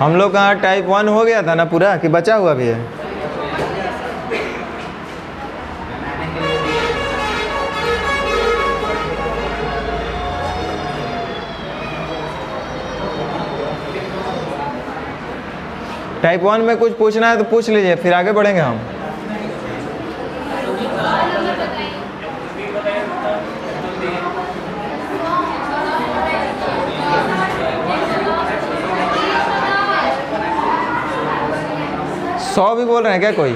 हम लोग का टाइप 1 हो गया था ना पूरा, कि बचा हुआ भी है? टाइप 1 में कुछ पूछना है तो पूछ लीजिए, फिर आगे बढ़ेंगे हम। सौ भी बोल रहे हैं क्या कोई?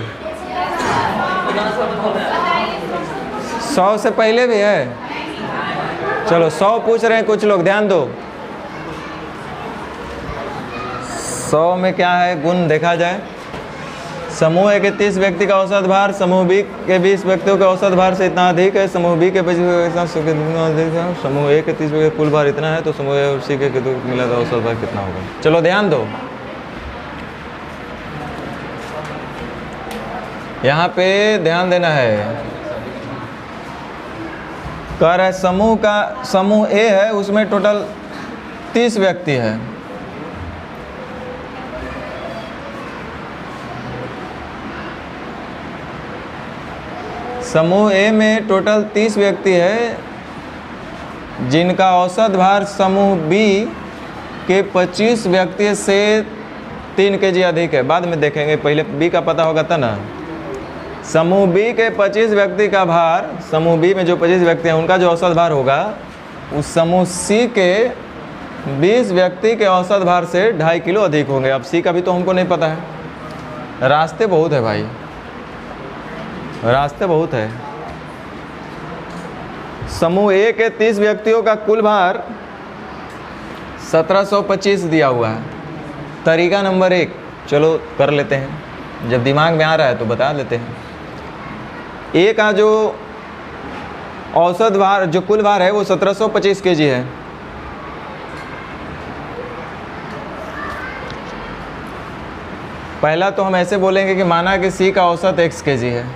100 से पहले भी है? चलो 100 पूछ रहे हैं कुछ लोग, ध्यान दो। 100 में क्या है गुण देखा जाए। समूह ए के 30 व्यक्ति का औसत भार समूह बी के 20 व्यक्तियों के औसत भार से इतना अधिक है। समूह बी के 25 अधिक है। समूह ए के 30 व्यक्ति का कुल भार इतना है, तो समूह ए और सी के मिला था औसत भार कितना होगा? चलो ध्यान दो, यहाँ पे ध्यान देना है। कह रहा है समूह ए है, उसमें टोटल 30 व्यक्ति है। समूह ए में टोटल 30 व्यक्ति है, जिनका औसत भार समूह बी के 25 व्यक्ति से 3 kg अधिक है। बाद में देखेंगे, पहले बी का पता होगा था ना। समूह बी के 25 व्यक्ति का भार, समूह बी में जो 25 व्यक्ति हैं उनका जो औसत भार होगा, उस समूह सी के 20 व्यक्ति के औसत भार से 2.5 किलो अधिक होंगे। अब सी का भी तो हमको नहीं पता है। रास्ते बहुत है भाई, रास्ते बहुत है। समूह ए के 30 व्यक्तियों का कुल भार 1725 दिया हुआ है। तरीका नंबर 1, चलो कर लेते हैं, जब दिमाग में आ रहा है तो बता देते हैं। ए का जो औसत भार, जो कुल भार है वो 1725 kg है। पहला तो हम ऐसे बोलेंगे कि माना कि सी का औसत x kg है,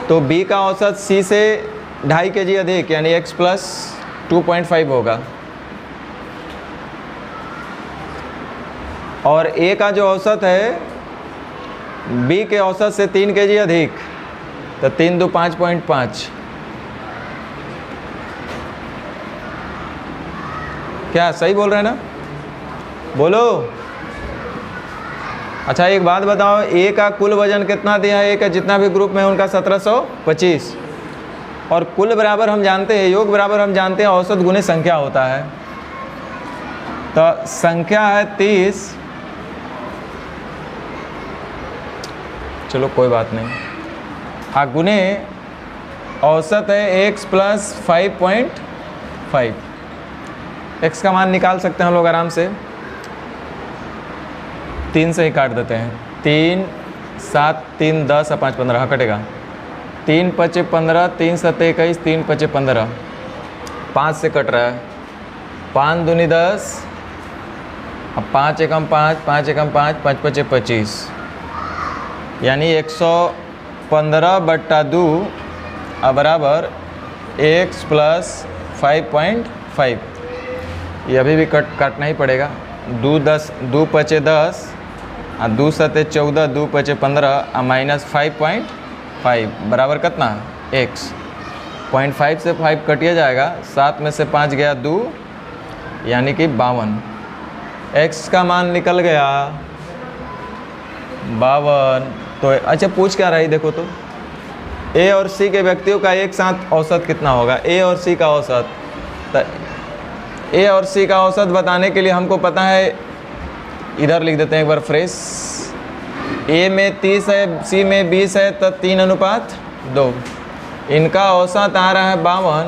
तो बी का औसत सी से 2.5 kg अधिक, यानी x प्लस 2.5 होगा। और ए का जो औसत है बी के औसत से 3 kg अधिक, तो 3 2 5.5। क्या सही बोल रहे हैं ना? बोलो। अच्छा एक बात बताओ, ए का कुल वजन कितना दिया है? ए का जितना भी ग्रुप में है उनका 1725, और कुल बराबर हम जानते हैं, योग बराबर हम जानते हैं औसत गुने संख्या होता है। तो संख्या है 30, चलो कोई बात नहीं, हाँ, गुने औसत है x प्लस 5.5। x का मान निकाल सकते हैं हम लोग आराम से, 3 से ही काट देते हैं। 3 7 3 10 और 5 15, हाँ कटेगा। 3 5 15, 3 7 21, 3 5 15, 5 से कट रहा है। 5 दूनी 10, अब 5 एकम 5, 5 एकम 5, 5 5 25, यानी 115/2 बराबर x प्लस 5.5। ये अभी भी काटना ही पड़ेगा। 2 10, 2 5 10, 2 7 14, 2 5 15 और माइनस 5.5 बराबर कितना? x। 0.5 से 5 कटिया जाएगा, 7 में से 5 गया 2, यानी कि 52। x का मान निकल गया 52। तो अच्छा पूछ क्या रही, देखो तो ए और सी के व्यक्तियों का एक साथ औसत कितना होगा? ए और सी का औसत, तो ए और सी का औसत बताने के लिए हमको पता है, इधर लिख देते हैं एक बार फ्रेश। ए में 30 है, सी में 20 है, तो 3:2। इनका औसत आ रहा है 52,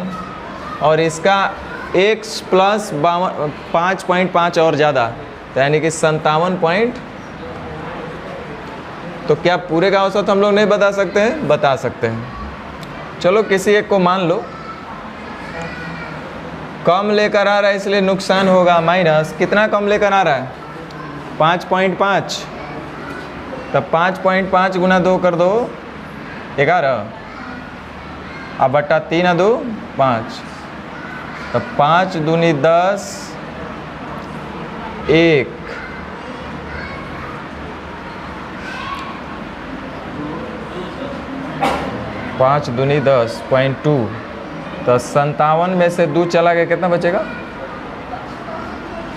और इसका x प्लस 5.5 और ज़्यादा, तो यानी कि 57. तो क्या पूरे का औसत हम लोग नहीं बता सकते हैं? बता सकते हैं। चलो किसी एक को मान लो। कम लेकर आ रहा है इसलिए नुकसान होगा, माइनस। कितना कम लेकर आ रहा है? 5.5। तब 5.5 गुना 2 कर दो 11, अब बट्टा 3 2 5, तब 5 दूनी 10, 1 5 दूनी 10 0.2, तो 57 में से 2 चला गया, कितना बचेगा?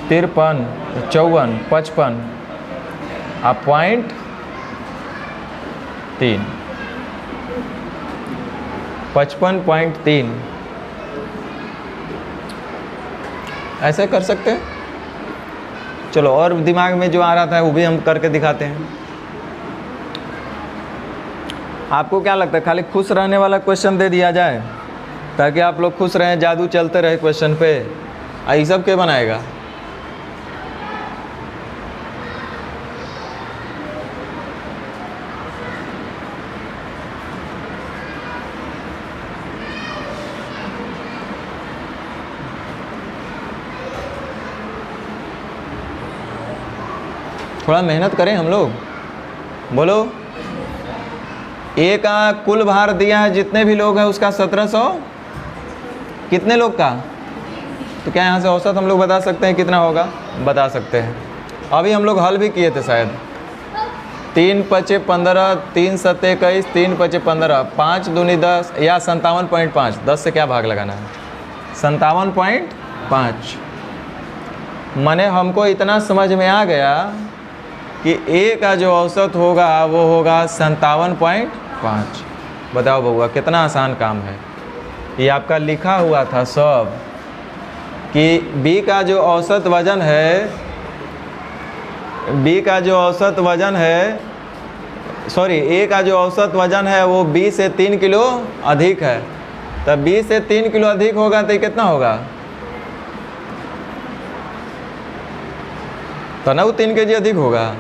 53, 54, 55 आप 0.3, 55.3 ऐसे कर सकते हैं। चलो और दिमाग में जो आ रहा था वो भी हम करके दिखाते हैं। आपको क्या लगता है, खाली खुश रहने वाला क्वेश्चन दे दिया जाए ताकि आप लोग खुश रहें, जादू चलते रहे क्वेश्चन पे? ये सब के बनाएगा? थोड़ा मेहनत करें हम लोग। बोलो, ए का कुल भार दिया है जितने भी लोग हैं उसका 1700, कितने लोग का? तो क्या यहाँ से औसत हम लोग बता सकते हैं कितना होगा? बता सकते हैं। अभी हम लोग हल भी किए थे शायद। 3 5 15, 3 7 21, 3 5 15, 5 दूनी 10 या 57.5। 10 से क्या भाग लगाना है? 57.5। माने हमको इतना समझ में आ गया कि ए का जो औसत होगा वो होगा 57.5। बताओ बउआ, कितना आसान काम है। ये आपका लिखा हुआ था सब कि बी का जो औसत वज़न है, बी का जो औसत वज़न है, सॉरी ए का जो औसत वज़न है वो बी से 3 किलो अधिक है। तब बी से 3 किलो अधिक होगा तो ये कितना होगा? तो ना वो 3 kg अधिक होगा।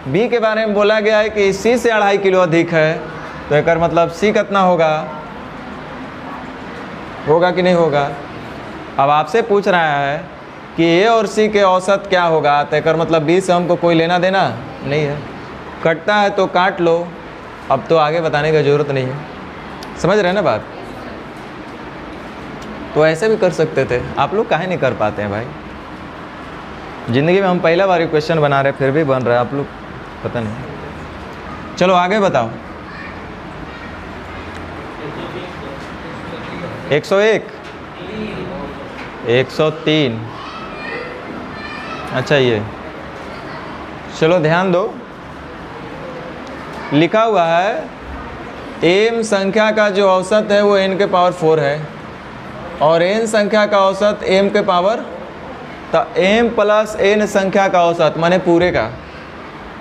बी के बारे में बोला गया है कि सी से 2.5 किलो अधिक है, तो एक मतलब सी कितना होगा? होगा कि नहीं होगा? अब आपसे पूछ रहा है कि ए और सी के औसत क्या होगा, तो एक मतलब बी से हमको कोई लेना देना नहीं है। कटता है तो काट लो, अब तो आगे बताने की ज़रूरत नहीं है। समझ रहे हैं ना बात? तो ऐसे भी कर सकते थे, आप लोग काहे नहीं कर पाते हैं भाई? ज़िंदगी में हम पहला बार क्वेश्चन बना रहे फिर भी बन रहा है, आप लोग पता नहीं। चलो आगे बताओ। 101, 103। अच्छा ये चलो ध्यान दो, लिखा हुआ है एम संख्या का जो औसत है वो n के पावर 4 है और n संख्या का औसत m के पावर, तो m प्लस n संख्या का औसत माने पूरे का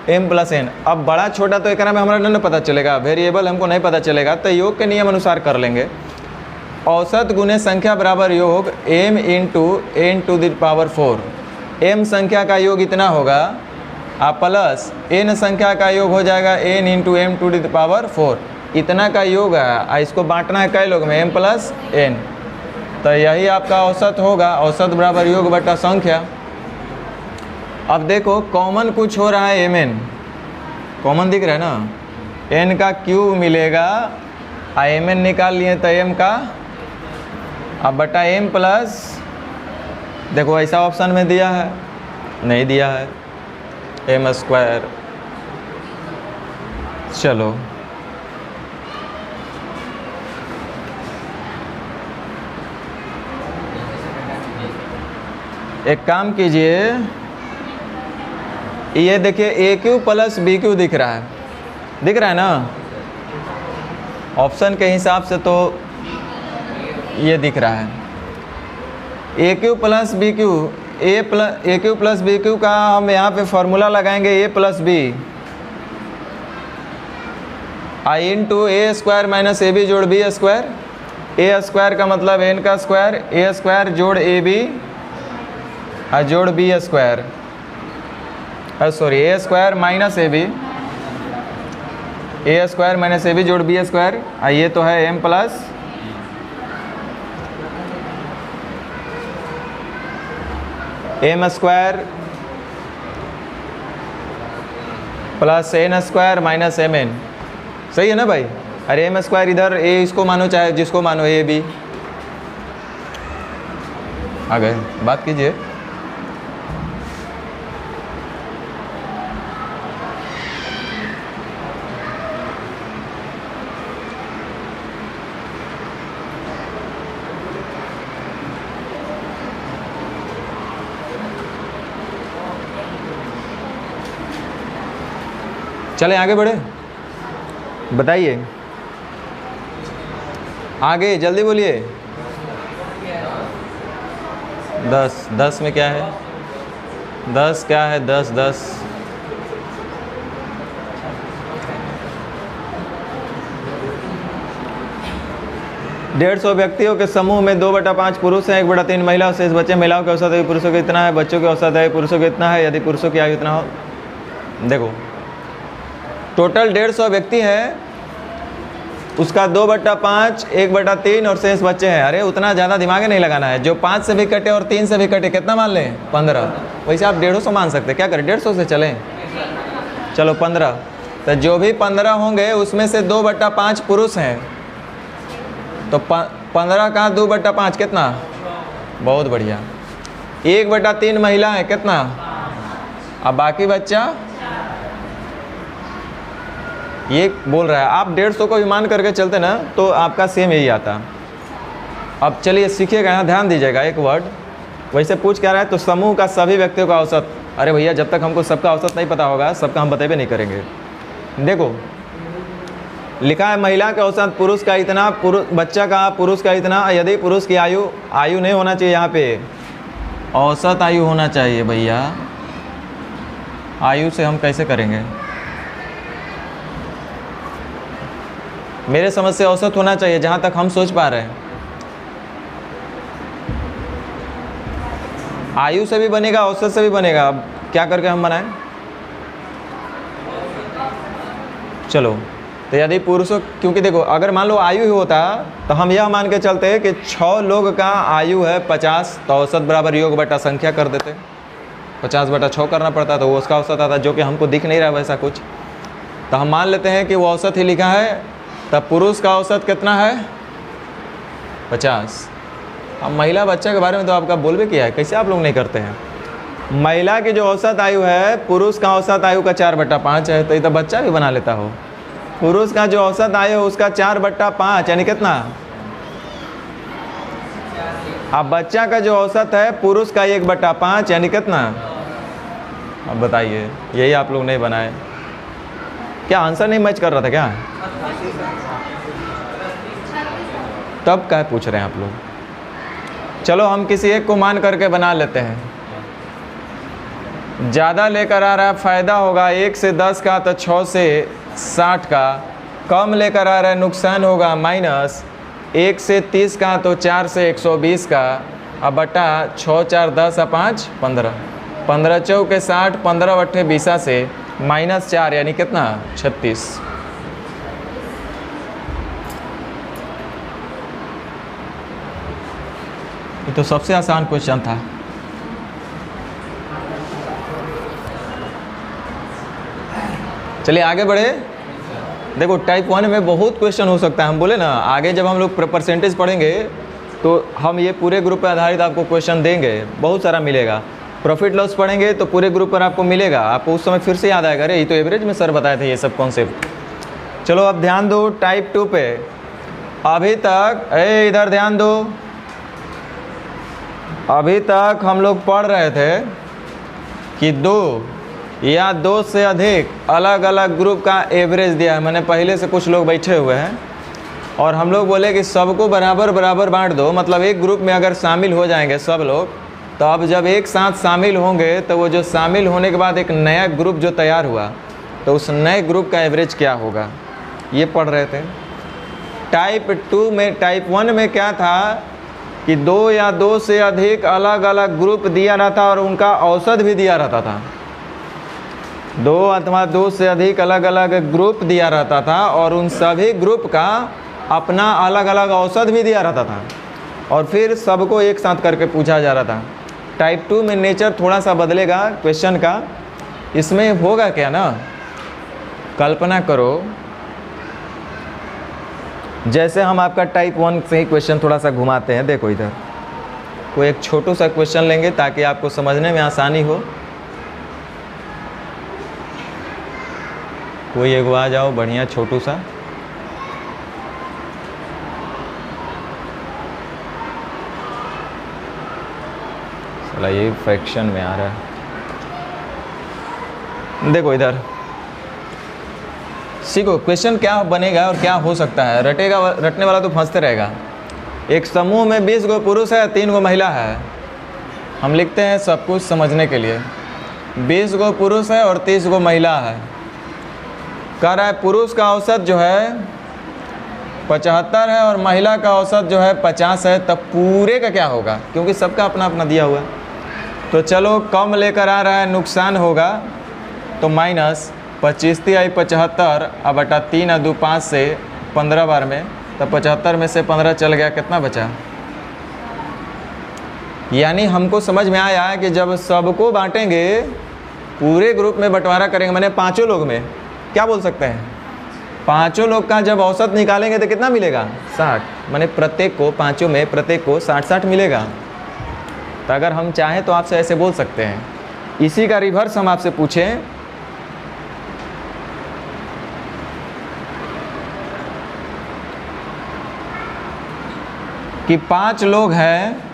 m प्लस n। अब बड़ा छोटा तो एक में हमारा नहीं पता चलेगा, वेरिएबल हमको नहीं पता चलेगा, तो योग के नियम अनुसार कर लेंगे। औसत गुने संख्या बराबर योग m into n to the power 4। m संख्या का योग इतना होगा आप प्लस n संख्या का योग हो जाएगा n into m to the power 4। इतना का योग है, इसको बांटना है कई लोग में, m प्लस n, तो यही आपका औसत होगा। औसत बराबर योग बटा संख्या। अब देखो कॉमन कुछ हो रहा है, mn कॉमन दिख रहा है ना, n का क्यूब मिलेगा, mn निकाल लिए तो m का, अब बटा m प्लस, देखो ऐसा ऑप्शन में दिया है, नहीं दिया है, m स्क्वायर। चलो एक काम कीजिए, ये देखिए ए क्यू प्लस बी क्यू दिख रहा है, दिख रहा है ना ऑप्शन के हिसाब से, तो ये दिख रहा है A Q plus B Q. A Q plus B Q का हम यहाँ पे फॉर्मूला लगाएंगे A plus B, I into A square minus A B जोड़ बी स्क्वायर। ए स्क्वायर का मतलब एन का स्क्वायर, ए स्क्वायर जोड़ ए बी जोड़ B square, sorry A square minus A B, A square minus A B जोड़ B square. ये तो है M plus M square plus N square minus M N. सही है ना भाई? अरे एम स्क्वायर इधर ए इसको मानो चाहे जिसको मानो, ए बी आ गए, बात कीजिए। चले आगे बढ़े, बताइए आगे जल्दी बोलिए। 10, 10 में क्या है? 10 क्या है? 10 10 150 व्यक्तियों के समूह में 2/5 पुरुष हैं, 1/3 महिला, शेष बचे। महिलाओं के औसत आयु पुरुषों के इतना है, बच्चों के औसत आयु पुरुषों के इतना है, यदि पुरुषों की आयु इतना हो। देखो टोटल 150 व्यक्ति है, उसका 2/5, 1/3 और शेष बच्चे हैं। अरे उतना ज़्यादा दिमाग नहीं लगाना है, जो 5 से भी कटे और 3 से भी कटे कितना मान लें? 15। वैसे आप 150 मान सकते हैं, क्या करें 150 से चलें? चलो 15, तो जो भी 15 होंगे उसमें से 2/5 पुरुष हैं, तो 15 का 2/5 कितना? बहुत बढ़िया। 1/3 महिला है, कितना? अब बाकी बच्चा ये बोल रहा है। आप 150 को भी मान करके चलते ना तो आपका सेम यही आता। अब चलिए सीखिएगा, यहाँ ध्यान दीजिएगा एक वर्ड। वैसे पूछ क्या रहा है? तो समूह का सभी व्यक्तियों का औसत। अरे भैया जब तक हमको सबका औसत नहीं पता होगा सबका हम बतेबे नहीं करेंगे। देखो लिखा है महिला के औसत पुरुष का इतना, बच्चा का पुरुष का इतना, यदि पुरुष की आयु नहीं होना चाहिए, यहाँ पे औसत आयु होना चाहिए। भैया आयु से हम कैसे करेंगे? मेरे समझ से औसत होना चाहिए जहाँ तक हम सोच पा रहे हैं। आयु से भी बनेगा, औसत से भी बनेगा। अब क्या करके हम बनाएं? चलो तो यदि पुरुषों, क्योंकि देखो अगर मान लो आयु ही होता तो हम यह मान के चलते हैं कि 6 लोग का आयु है 50, तो औसत बराबर योग बटा संख्या कर देते। 50/6 करना पड़ता तो वो उसका औसत आता, जो कि हमको दिख नहीं रहा वैसा कुछ। तो हम मान लेते हैं कि वो औसत ही लिखा है, तब पुरुष का औसत कितना है? 50। अब महिला बच्चा के बारे में तो आपका बोलबे किया है, कैसे आप लोग नहीं करते हैं? महिला की जो औसत आयु है पुरुष का औसत आयु का 4/5 है, तो ये तो बच्चा भी बना लेता हो। पुरुष का जो औसत आयु है उसका 4/5 यानी कितना? अब बच्चा का जो औसत है पुरुष का 1/5 यानी कितना? अब बताइए, यही आप लोग नहीं बनाए क्या? आंसर नहीं मैच कर रहा था क्या? तब क्या पूछ रहे हैं आप लोग? चलो हम किसी एक को मान करके बना लेते हैं। ज़्यादा लेकर आ रहा है फ़ायदा होगा 1 से 10 का, तो 6 से 60 का। कम लेकर आ रहा है नुकसान होगा माइनस 1 से 30 का, तो 4 से 120 का। अब बटा 6 4 10 5 15, 15 चौके 60, 15 अट्ठे 20 से -4 यानी कितना? 36। ये तो सबसे आसान क्वेश्चन था। चलिए आगे बढ़े। देखो टाइप 1 में बहुत क्वेश्चन हो सकता है। हम बोले ना आगे जब हम लोग परसेंटेज पढ़ेंगे तो हम ये पूरे ग्रुप पर आधारित आपको क्वेश्चन देंगे, बहुत सारा मिलेगा। प्रॉफिट लॉस पढ़ेंगे तो पूरे ग्रुप पर आपको मिलेगा, आपको उस समय फिर से याद आएगा, अरे ये तो एवरेज में सर बताए थे ये सब कॉन्सेप्ट। चलो अब ध्यान दो टाइप 2 पे। अभी तक इधर ध्यान दो, अभी तक हम लोग पढ़ रहे थे कि 2 या 2 से अधिक अलग अलग ग्रुप का एवरेज दिया है। मैंने पहले से कुछ लोग बैठे हुए हैं और हम लोग बोले कि सबको बराबर बराबर बांट दो, मतलब एक ग्रुप में अगर शामिल हो जाएंगे सब लोग, तो अब जब एक साथ शामिल होंगे तो वो जो शामिल होने के बाद एक नया ग्रुप जो तैयार हुआ तो उस नए ग्रुप का एवरेज क्या होगा, ये पढ़ रहे थे। टाइप 2 में, टाइप 1 में क्या था कि 2 या 2 से अधिक अलग अलग ग्रुप दिया रहता और उनका औसत भी दिया रहता था। 2 अथवा 2 से अधिक अलग अलग ग्रुप दिया रहता था और उन सभी ग्रुप का अपना अलग अलग औसत भी दिया रहता था और फिर सबको एक साथ करके पूछा जा रहा था। टाइप 2 में नेचर थोड़ा सा बदलेगा क्वेश्चन का। इसमें होगा क्या ना, कल्पना करो जैसे हम आपका टाइप 1 से ही क्वेश्चन थोड़ा सा घुमाते हैं। देखो इधर कोई एक छोटू सा क्वेश्चन लेंगे ताकि आपको समझने में आसानी हो। कोई एगो आ जाओ बढ़िया छोटू सा। चला ये फ्रैक्शन में आ रहा है। देखो इधर सीखो क्वेश्चन क्या बनेगा और क्या हो सकता है, रटने वाला तो फंसते रहेगा। एक समूह में 20 गो पुरुष है, 3 गो महिला है। हम लिखते हैं सब कुछ समझने के लिए, 20 गो पुरुष है और 30 गो महिला है। कह रहा है पुरुष का औसत जो है 75 है और महिला का औसत जो है 50 है, तब पूरे का क्या होगा, क्योंकि सबका अपना अपना दिया हुआ है। तो चलो कम लेकर आ रहा है, नुकसान होगा, तो माइनस 25 आई 75 अब बटा 3 2 5 से 15 बार में, तब 75 में से 15 चल गया, कितना बचा। यानी हमको समझ में आया है कि जब सबको बांटेंगे, पूरे ग्रुप में बंटवारा करेंगे, मैंने पाँचों लोग में क्या बोल सकते हैं, पाँचों लोग का जब औसत निकालेंगे तो कितना मिलेगा 60, माने प्रत्येक को, पाँचों में प्रत्येक को 60-60 मिलेगा। तो अगर हम चाहें तो आपसे ऐसे बोल सकते हैं। इसी का रिवर्स हम आपसे पूछें कि 5 लोग हैं,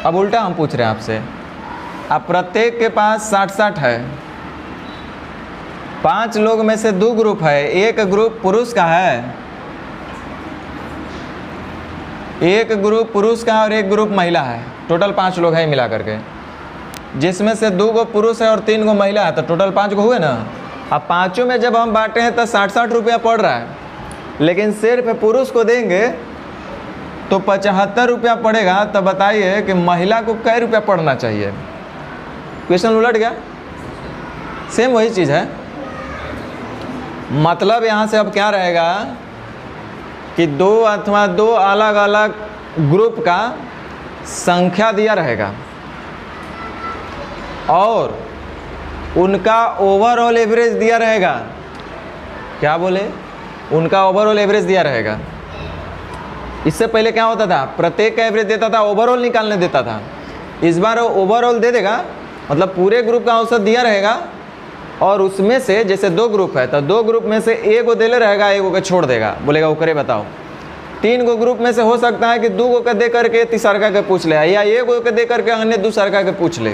अब उल्टा हम पूछ रहे हैं आपसे, अब प्रत्येक के पास 60-60 है, 5 लोग में से 2 ग्रुप है, एक ग्रुप पुरुष का है, एक ग्रुप पुरुष का और एक ग्रुप महिला है, टोटल 5 लोग हैं मिला करके, जिसमें से 2 गो पुरुष है और 3 गो महिला है, तो टोटल 5 गो हुए ना। अब पाँचों में जब हम बांटे हैं तो 60-60 रुपया पड़ रहा है, लेकिन सिर्फ पुरुष को देंगे तो 75 रुपया पड़ेगा। तब बताइए कि महिला को कै रुपया पड़ना चाहिए। क्वेश्चन उलट गया, सेम वही चीज़ है। मतलब यहाँ से अब क्या रहेगा कि 2 अथवा 2 अलग अलग ग्रुप का संख्या दिया रहेगा और उनका ओवरऑल एवरेज दिया रहेगा। क्या बोले, उनका ओवरऑल एवरेज दिया रहेगा। इससे पहले क्या होता था, प्रत्येक का एवरेज देता था, ओवरऑल निकालने देता था। इस बार ओवरऑल दे देगा, मतलब पूरे ग्रुप का औसत दिया रहेगा और उसमें से जैसे 2 ग्रुप है तो 2 ग्रुप में से एक को दे ले रहेगा, एक को छोड़ देगा, बोलेगा वो करे बताओ। 3 गो ग्रुप में से हो सकता है कि 2 गो का दे करके तीसरका के पूछ ले, या 1 गो के दे करके अन्य दूसरका के पूछ ले।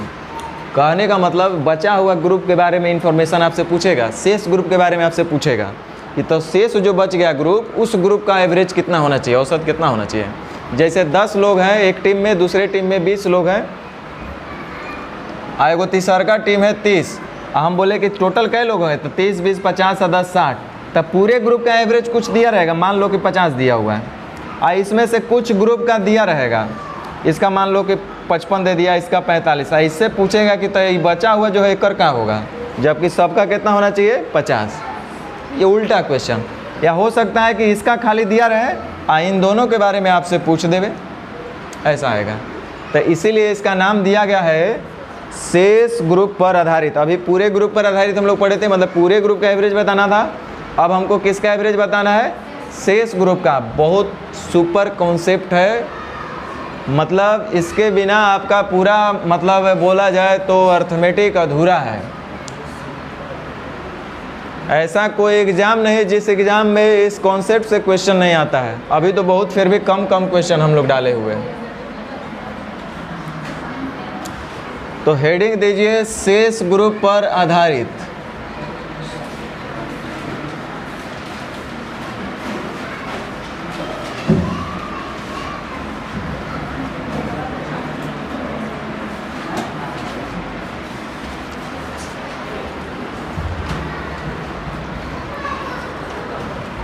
कहने का मतलब बचा हुआ ग्रुप के बारे में इंफॉर्मेशन आपसे पूछेगा, शेष ग्रुप के बारे में आपसे पूछेगा कि तो शेष जो बच गया ग्रुप, उस ग्रुप का एवरेज कितना होना चाहिए, औसत कितना होना चाहिए। जैसे 10 लोग हैं एक टीम में, दूसरे टीम में 20 लोग हैं, आएगो तीसरका टीम है 30, हम बोले कि टोटल कै लोग हैं, तो 30 20 50 10 60, तब पूरे ग्रुप का एवरेज कुछ दिया रहेगा, मान लो कि 50 दिया हुआ है, इसमें से कुछ ग्रुप का दिया रहेगा, इसका मान लो कि 55 दे दिया, इसका 45, इससे पूछेगा कि तो ये बचा हुआ जो है एकर का होगा, जबकि सबका कितना होना चाहिए 50। ये उल्टा क्वेश्चन, या हो सकता है कि इसका खाली दिया रहे, इन दोनों के बारे में आपसे पूछ देवे, ऐसा आएगा। तो इसीलिए इसका नाम दिया गया है शेष ग्रुप पर आधारित। अभी पूरे ग्रुप पर आधारित हम लोग पढ़े थे, मतलब पूरे ग्रुप का एवरेज बताना था। अब हमको किसका एवरेज बताना है, शेष ग्रुप का। बहुत सुपर कॉन्सेप्ट है, मतलब इसके बिना आपका पूरा मतलब बोला जाए तो अर्थमेटिक अधूरा है। ऐसा कोई एग्ज़ाम नहीं जिस एग्ज़ाम में इस कॉन्सेप्ट से क्वेश्चन नहीं आता है। अभी तो बहुत फिर भी कम क्वेश्चन हम लोग डाले हुए हैं। तो हेडिंग दीजिए शेष ग्रुप पर आधारित।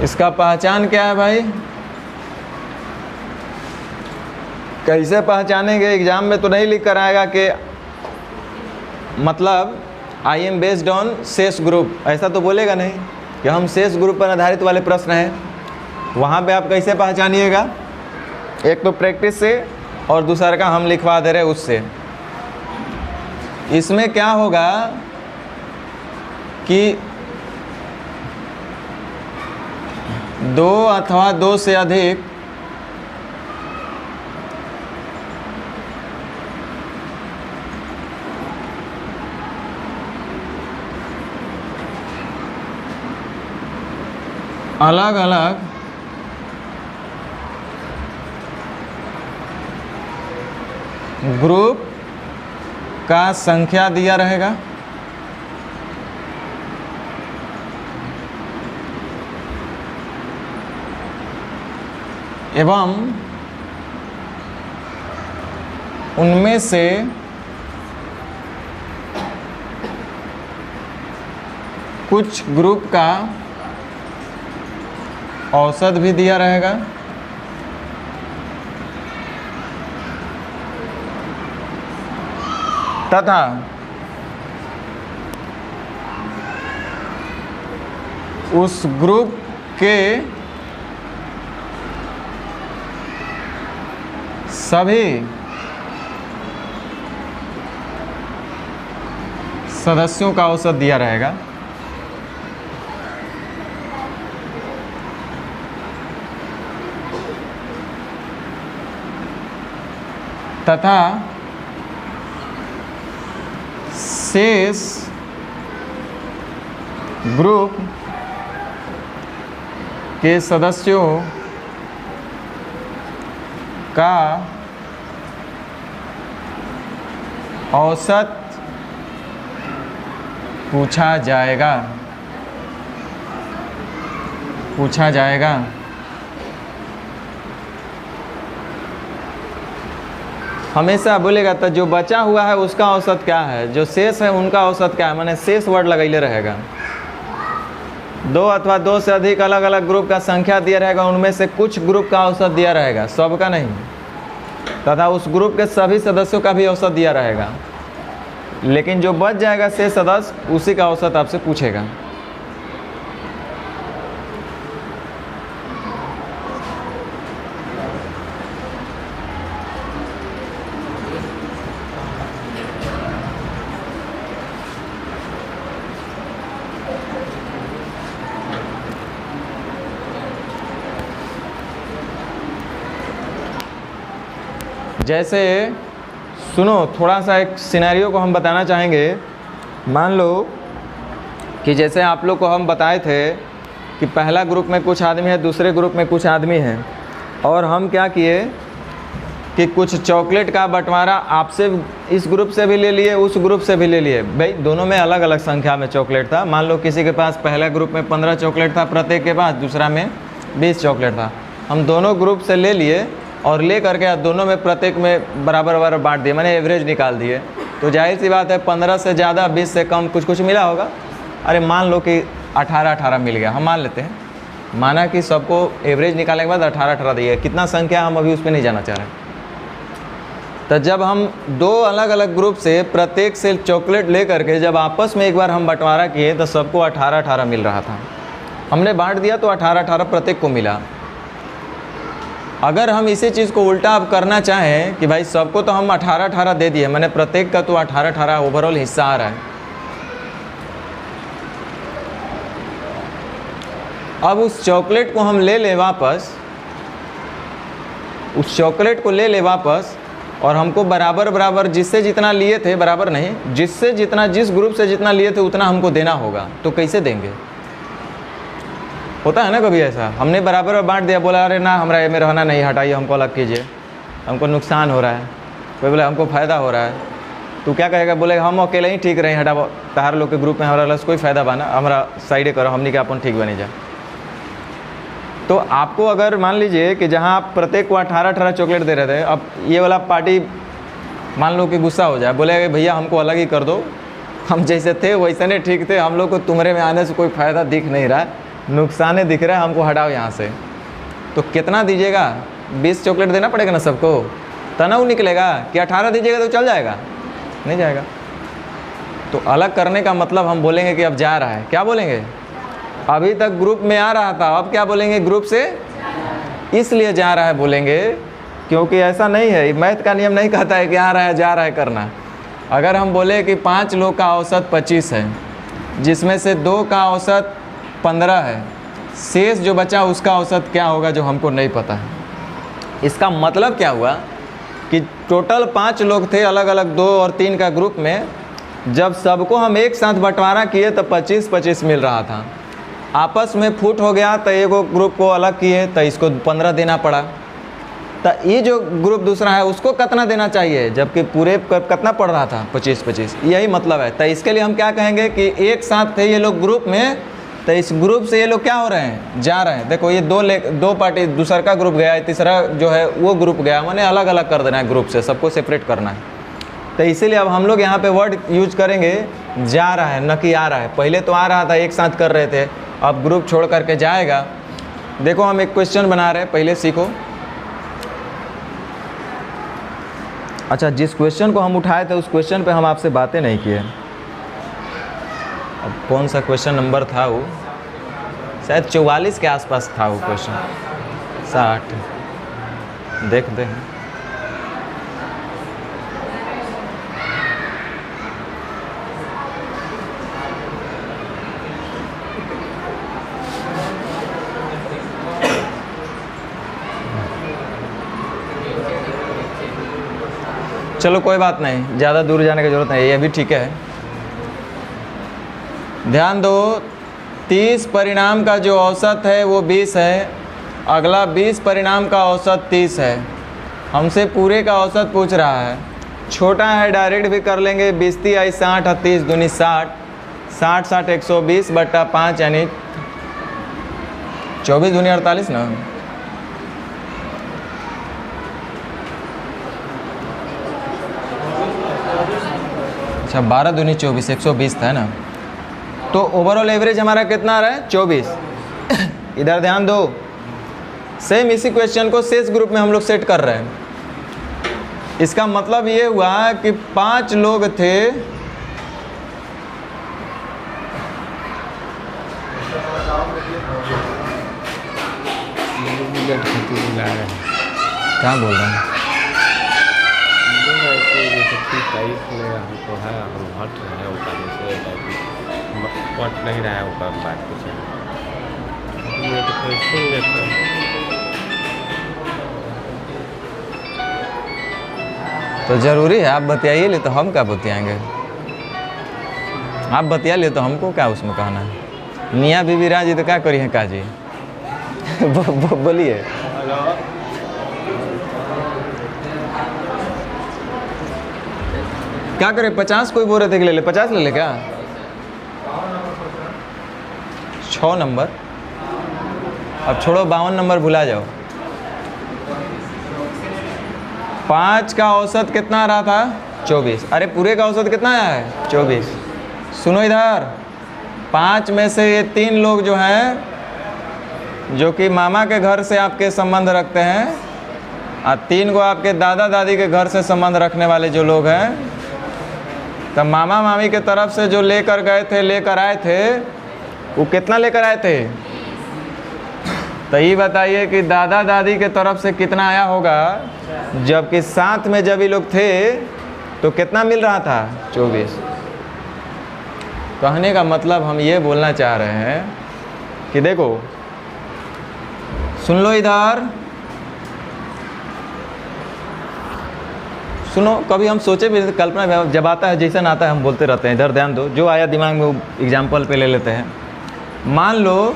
इसका पहचान क्या है भाई, कैसे पहचानेंगे? एग्जाम में तो नहीं लिख कर आएगा कि मतलब आई एम बेस्ड ऑन शेष ग्रुप, ऐसा तो बोलेगा नहीं कि हम शेष ग्रुप पर आधारित वाले प्रश्न हैं। वहाँ पे आप कैसे पहचानिएगा? एक तो प्रैक्टिस से और दूसरा का हम लिखवा दे रहे उससे। इसमें क्या होगा कि 2 अथवा 2 से अधिक अलग अलग ग्रुप का संख्या दिया रहेगा। एवं उनमें से कुछ ग्रुप का औसत भी दिया रहेगा तथा उस ग्रुप के सभी सदस्यों का औसत दिया रहेगा तथा शेष ग्रुप के सदस्यों का औसत पूछा जाएगा हमेशा बोलेगा तो जो बचा हुआ है उसका औसत क्या है, जो शेष है उनका औसत क्या है, माने शेष वर्ड लगैले रहेगा। दो अथवा दो से अधिक अलग अलग ग्रुप का संख्या दिया रहेगा, उनमें से कुछ ग्रुप का औसत दिया रहेगा, सबका नहीं, तथा उस ग्रुप के सभी सदस्यों का भी औसत दिया रहेगा। लेकिन जो बच जाएगा शेष सदस्य उसी का औसत आपसे पूछेगा। जैसे सुनो, थोड़ा सा एक सिनेरियो को हम बताना चाहेंगे। मान लो कि जैसे आप लोग को हम बताए थे कि पहला ग्रुप में कुछ आदमी है, दूसरे ग्रुप में कुछ आदमी है, और हम क्या किए कि कुछ चॉकलेट का बंटवारा आपसे इस ग्रुप से भी ले लिए, उस ग्रुप से भी ले लिए। भाई दोनों में अलग अलग संख्या में चॉकलेट था। मान लो किसी के पास पहला ग्रुप में 15 चॉकलेट था प्रत्येक के पास, दूसरा में 20 चॉकलेट था। हम दोनों ग्रुप से ले लिए और ले करके दोनों में प्रत्येक में बराबर बराबर बांट दिए, मैंने एवरेज निकाल दिए। तो जाहिर सी बात है 15 से ज़्यादा 20 से कम कुछ कुछ मिला होगा। अरे मान लो कि 18-18 मिल गया, हम मान लेते हैं, माना कि सबको एवरेज निकालने के बाद 18-18 दिए। कितना संख्या हम अभी उस पर नहीं जाना चाह रहे। तो जब हम दो अलग अलग ग्रुप से प्रत्येक से चॉकलेट ले करके जब आपस में एक बार हम बंटवारा किए तो सबको 18-18 मिल रहा था। हमने बांट दिया तो 18-18 प्रत्येक को मिला। अगर हम इसी चीज़ को उल्टा अब करना चाहें कि भाई सबको तो हम 18-18 दे दिए, मैंने प्रत्येक का तो 18-18 ओवरऑल हिस्सा आ रहा है। अब उस चॉकलेट को हम ले ले वापस, उस चॉकलेट को ले ले वापस, और हमको बराबर बराबर जिससे जितना लिए थे, बराबर नहीं, जिससे जितना, जिस ग्रुप से जितना लिए थे उतना हमको देना होगा। तो कैसे देंगे? होता है ना कभी ऐसा, हमने बराबर बांट दिया, बोला अरे ना हमरा ये में रहना नहीं, हटाइए, हमको अलग कीजिए, हमको नुकसान हो रहा है। कोई बोले हमको फ़ायदा हो रहा है, तो क्या कहेगा? बोले हम अकेले ही ठीक रहे, हटाओ, तहार लोग के ग्रुप में हमारा लस कोई फ़ायदा बाना, हमारा साइडे करो, हमने क्या अपन ठीक बनी जाए। तो आपको अगर मान लीजिए कि जहाँ आप प्रत्येक को 18-18 चॉकलेट दे रहे थे, अब ये वाला पार्टी मान लो कि गुस्सा हो जाए, बोले भैया हमको अलग ही कर दो, हम जैसे थे वैसे नहीं ठीक थे, हम लोग को तुम्हारे में आने से कोई फ़ायदा दिख नहीं रहा है, नुकसान दिख रहा है, हमको हटाओ यहाँ से। तो कितना दीजिएगा? 20 चॉकलेट देना पड़ेगा ना सबको, तनाव निकलेगा कि 18 दीजिएगा तो चल जाएगा? नहीं जाएगा। तो अलग करने का मतलब हम बोलेंगे कि अब जा रहा है। क्या बोलेंगे? अभी तक ग्रुप में आ रहा था, अब क्या बोलेंगे? ग्रुप से इसलिए जा रहा है बोलेंगे, क्योंकि ऐसा नहीं है, मैथ का नियम नहीं कहता है कि आ रहा है जा रहा है करना। अगर हम बोले कि 5 लोग का औसत 25 है, जिसमें से 2 का औसत 15 है, शेष जो बचा उसका औसत क्या होगा जो हमको नहीं पता है। इसका मतलब क्या हुआ कि टोटल 5 लोग थे अलग अलग 2 और 3 का ग्रुप में, जब सबको हम एक साथ बंटवारा किए तो 25-25 मिल रहा था। आपस में फूट हो गया तो एगो ग्रुप को अलग किए तो इसको 15 देना पड़ा। तो ये जो ग्रुप दूसरा है उसको कितना देना चाहिए, जबकि पूरे कितना पड़ रहा था? 25-25। यही मतलब है। तो इसके लिए हम क्या कहेंगे कि एक साथ थे ये लोग ग्रुप में, तो इस ग्रुप से ये लोग क्या हो रहे हैं, जा रहे हैं। देखो ये दो पार्टी, दूसरा का ग्रुप गया, तीसरा जो है वो ग्रुप गया, मैंने अलग अलग कर देना है ग्रुप से, सबको सेपरेट करना है। तो इसीलिए अब हम लोग यहाँ पे वर्ड यूज करेंगे जा रहा है, न कि आ रहा है। पहले तो आ रहा था, एक साथ कर रहे थे, अब ग्रुप छोड़ करके जाएगा। देखो हम एक क्वेश्चन बना रहे हैं, पहले सीखो। अच्छा, जिस क्वेश्चन को हम उठाए थे उस क्वेश्चन पे हम आपसे बातें नहीं किए। अब कौन सा क्वेश्चन नंबर था वो, शायद 44 के आसपास था वो क्वेश्चन, 60 देखते हैं। चलो कोई बात नहीं, ज़्यादा दूर जाने की ज़रूरत नहीं, ये भी ठीक है। ध्यान दो, 30 परिणाम का जो औसत है वो 20 है, अगला 20 परिणाम का औसत 30 है। हमसे पूरे का औसत पूछ रहा है। छोटा है डायरेक्ट भी कर लेंगे, 20 × 30 = 60, 30 दूनी 60, 60 60 120/5 यानी 24 दूनी 48 ना। अच्छा 12 दूनी 24, 120 था ना। तो ओवरऑल एवरेज हमारा कितना आ रहा है, 24। इधर ध्यान दो, सेम इसी क्वेश्चन को शेष ग्रुप में हम लोग सेट कर रहे हैं। इसका मतलब ये हुआ कि 5 लोग थे, क्या बोल रहे हैं, पट नहीं रहा है ऊपर बात कुछ मैं तो कोई सुन लेता हूँ। तो ज़रूरी है आप बतियाइए ले, तो हम क्या बतियाएंगे, आप बतिया ले तो हमको क्या उसमें कहना है। मियाँ बीबी राजी तो क्या करी है काजी। बोलिए। क्या करें, 50 कोई बोल रहे थे कि ले ले, 50 ले ले क्या, 6 नंबर। अब छोड़ो, 52 नंबर भुला जाओ। 5 का औसत कितना आ रहा था, 24। अरे पूरे का औसत कितना आया है, 24। सुनो इधर, 5 में से ये 3 लोग जो हैं, जो कि मामा के घर से आपके संबंध रखते हैं, और 3 को आपके दादा दादी के घर से संबंध रखने वाले जो लोग हैं, तो मामा मामी के तरफ से जो लेकर गए थे, लेकर आए थे, वो कितना लेकर आए थे। तो ये बताइए कि दादा दादी के तरफ से कितना आया होगा, जबकि साथ में जब ये लोग थे तो कितना मिल रहा था, 24। कहने का मतलब हम ये बोलना चाह रहे हैं कि देखो सुन लो इधर, सुनो, कभी हम सोचे भी कल्पना जब आता है, जैसा आता है हम बोलते रहते हैं। इधर ध्यान दो, जो आया दिमाग में वो एग्जाम्पल पे ले लेते हैं। मान लो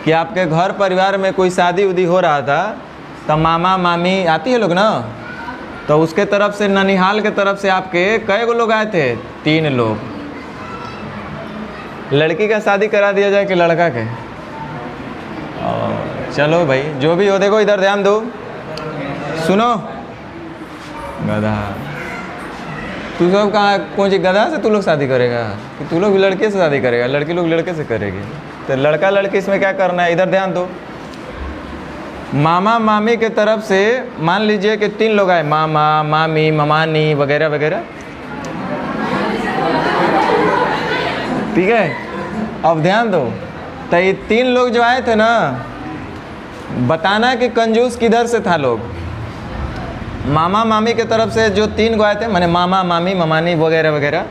कि आपके घर परिवार में कोई शादी उदी हो रहा था, तो मामा मामी आती है लोग ना, तो उसके तरफ से ननिहाल के तरफ से आपके कई गो लोग आए थे, 3 लोग। लड़की का शादी करा दिया जाए कि लड़का के, चलो भाई जो भी हो। देखो इधर ध्यान दो, सुनो, गधा तू सब कहाँ कौन सी गधा से तू लोग शादी करेगा, कि तू लोग लड़के से शादी करेगा, लड़की लोग लड़के से करेगी। तो लड़का लड़की इसमें क्या करना है, इधर ध्यान दो। मामा मामी के तरफ से मान लीजिए कि 3 लोग आए, मामा मामी ममानी वगैरह वगैरह, ठीक है। अब ध्यान दो, तो ये 3 लोग जो आए थे ना, बताना कि कंजूस किधर से था लोग। मामा मामी के तरफ से जो 3 गो आए थे, माने मामा मामी ममानी वगैरह वगैरह,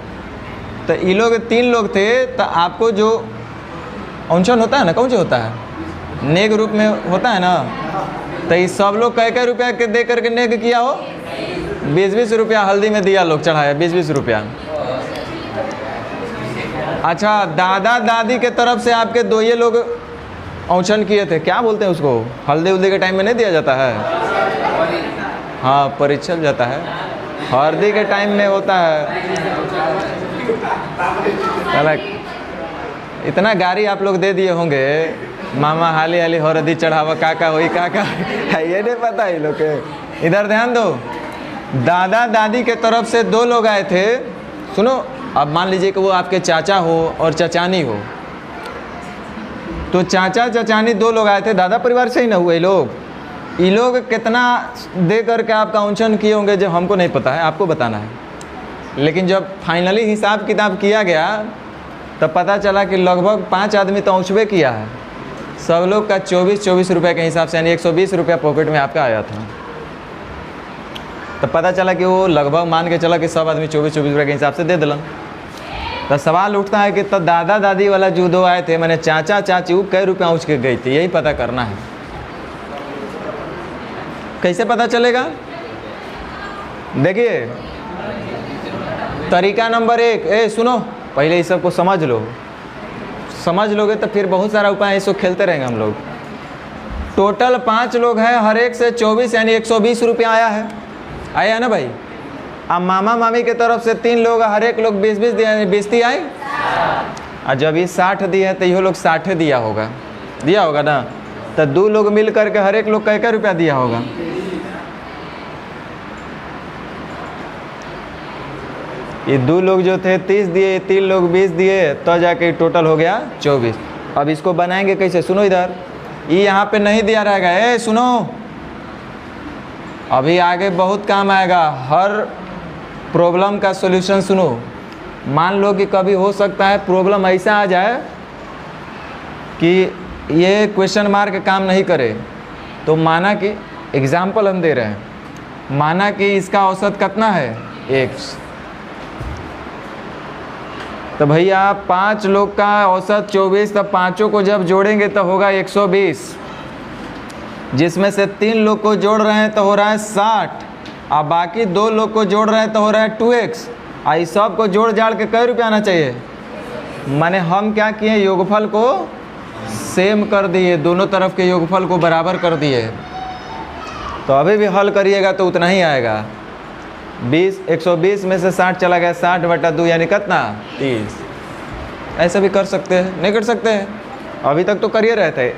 तो ये लोग 3 लोग थे। तो आपको जो औंचन होता है ना, कौन से होता है, नेग रूप में होता है ना, तो ये सब लोग कई रुपया के दे करके नेग किया हो, 20-20 रुपया हल्दी में दिया, लोग चढ़ाया 20-20 रुपया। अच्छा, दादा दादी के तरफ से आपके 2 ये लोग औंचन किए थे, क्या बोलते हैं उसको, हल्दी उल्दी के टाइम में नहीं दिया जाता है, हाँ परिछल जाता है, हल्दी के टाइम में होता है। इतना गाड़ी आप लोग दे दिए होंगे, मामा हाली हाली हरदी चढ़ावा काका होई काका ये नहीं पता ये लोग के। इधर ध्यान दो, दादा दादी के तरफ से 2 लोग आए थे। सुनो, अब मान लीजिए कि वो आपके चाचा हो और चचानी हो, तो चाचा चचानी 2 लोग आए थे, दादा परिवार से ही ना हुए ये लोग कितना दे करके आपका उंचन किए होंगे जो हमको नहीं पता है, आपको बताना है। लेकिन जब फाइनली हिसाब किताब किया गया तब पता चला कि लगभग 5 आदमी तो औंचबे किया है। सब लोग का 24 रुपये के हिसाब से, यानी 120 रुपया पॉकेट में आपका आया था। तो पता चला कि वो लगभग मान के चला कि सब आदमी 24 रुपये के हिसाब से दे दिलन। तो सवाल उठता है कि तो दादा दादी वाला जो 2 आए थे, मैंने चाचा चाची, वो कै रुपया औंच के गई थी, यही पता करना है। कैसे पता चलेगा? देखिए, तरीका नंबर 1, सुनो, पहले इस सबको समझ लो। समझ लोगे तो फिर बहुत सारा उपाय इसको खेलते रहेंगे हम लोग। टोटल 5 लोग हैं, हर एक से 24 यानी 120 रुपया आया ना भाई। अब मामा मामी के तरफ से 3 लोग, हर एक लोग 20 दिया, 20 आए। और जब ये 60 दिए हैं तो ये लोग 60 दिया होगा ना। तो 2 लोग मिल करके हर एक लोग कै रुपया दिया होगा? ये 2 लोग जो थे 30 दिए, 3 लोग 20 दिए, तो जाके टोटल हो गया 24। अब इसको बनाएंगे कैसे? सुनो इधर, ये यहाँ पे नहीं दिया रहेगा। सुनो, अभी आगे बहुत काम आएगा। हर प्रॉब्लम का सॉल्यूशन सुनो। मान लो कि कभी हो सकता है प्रॉब्लम ऐसा आ जाए कि ये क्वेश्चन मार्क काम नहीं करे, तो माना कि एग्जाम्पल हम दे रहे हैं, माना कि इसका औसत कितना है? 1। तो भैया 5 लोग का औसत 24, तब 5 को जब जोड़ेंगे तो होगा 120, जिसमें से 3 लोग को जोड़ रहे हैं तो हो रहा है 60, और बाकी 2 लोग को जोड़ रहे हैं तो हो रहा है 2x। आई सब को जोड़ जाड़ के कै रुपया आना चाहिए? माने हम क्या किए, योगफल को सेम कर दिए, दोनों तरफ के योगफल को बराबर कर दिए। तो अभी भी हल करिएगा तो उतना ही आएगा। 120 में से 60 चला गया, 60/2 यानी कितना? 30। ऐसा भी कर सकते हैं, नहीं कर सकते हैं? अभी तक तो करिए रहे थे।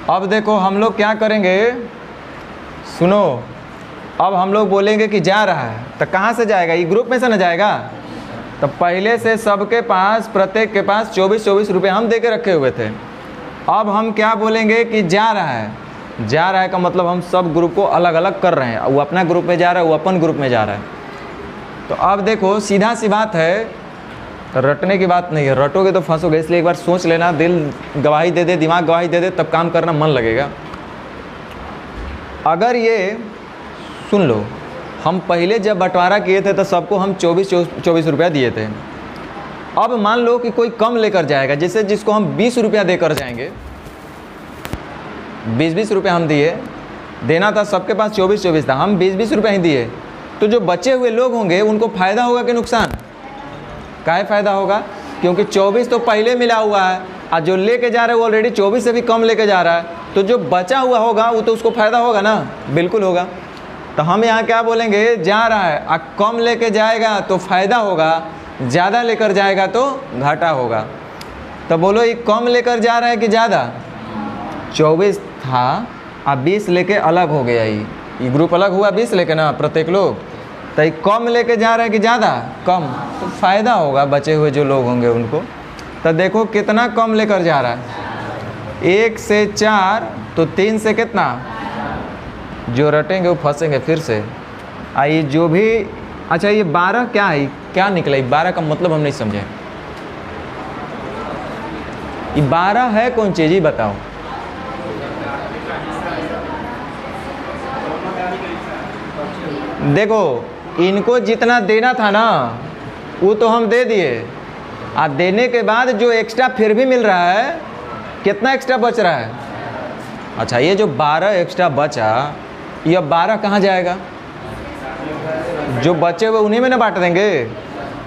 अब देखो हम लोग क्या करेंगे, सुनो, अब हम लोग बोलेंगे कि जा रहा है, तो कहाँ से जाएगा? ये ग्रुप में से ना जाएगा। तो पहले से सबके पास, प्रत्येक के पास 24 रुपये हम दे के रखे हुए थे। अब हम क्या बोलेंगे कि जा रहा है। जा रहा है का मतलब हम सब ग्रुप को अलग अलग कर रहे हैं। वो अपना ग्रुप में जा रहा है, वो अपन ग्रुप में जा रहा है। तो अब देखो, सीधा सी बात है, रटने की बात नहीं है। रटोगे तो फंसोगे, इसलिए एक बार सोच लेना। दिल गवाही दे दे, दिमाग गवाही दे दे, तब काम करना मन लगेगा। अगर ये सुन लो, हम पहले जब बंटवारा किए थे तो सबको हम 24 रुपया दिए थे। अब मान लो कि कोई कम लेकर जाएगा, जैसे जिसको हम 20 रुपया देकर जाएंगे, 20 रुपया हम दिए, देना था सबके पास 24 था, हम 20 रुपया ही दिए। तो जो बचे हुए लोग होंगे उनको फ़ायदा होगा कि नुकसान? काहे फ़ायदा होगा? क्योंकि 24 तो पहले मिला हुआ है, और जो लेके जा रहा है वो ऑलरेडी 24 से भी कम लेके जा रहा है। तो जो बचा हुआ होगा वो तो उसको फ़ायदा होगा ना, बिल्कुल होगा। तो हम यहाँ क्या बोलेंगे, जा रहा है, और कम लेके जाएगा तो फ़ायदा होगा, ज़्यादा लेकर जाएगा तो घाटा होगा। तो बोलो, ये कम लेकर जा रहा है कि ज़्यादा? 24 था, अब 20 लेके अलग हो गया। ये ग्रुप अलग हुआ 20 लेके ना, प्रत्येक लोग। तो ये कम लेके जा रहे हैं कि ज़्यादा? कम, तो फ़ायदा होगा बचे हुए जो लोग होंगे उनको। तो देखो कितना कम लेकर जा रहा है, 1 से 4, तो 3 से कितना? जो रटेंगे वो फंसेंगे फिर से। आइए जो भी, अच्छा ये 12 क्या है, क्या निकला? 12 का मतलब हम नहीं समझे। ये 12 है कौन चीज़, ही बताओ। देखो, इनको जितना देना था ना वो तो हम दे दिए, और देने के बाद जो एक्स्ट्रा फिर भी मिल रहा है, कितना एक्स्ट्रा बच रहा है? अच्छा, ये जो 12 एक्स्ट्रा बचा, ये 12 कहाँ जाएगा? जो बचे हुए उन्हीं में ना बांट देंगे।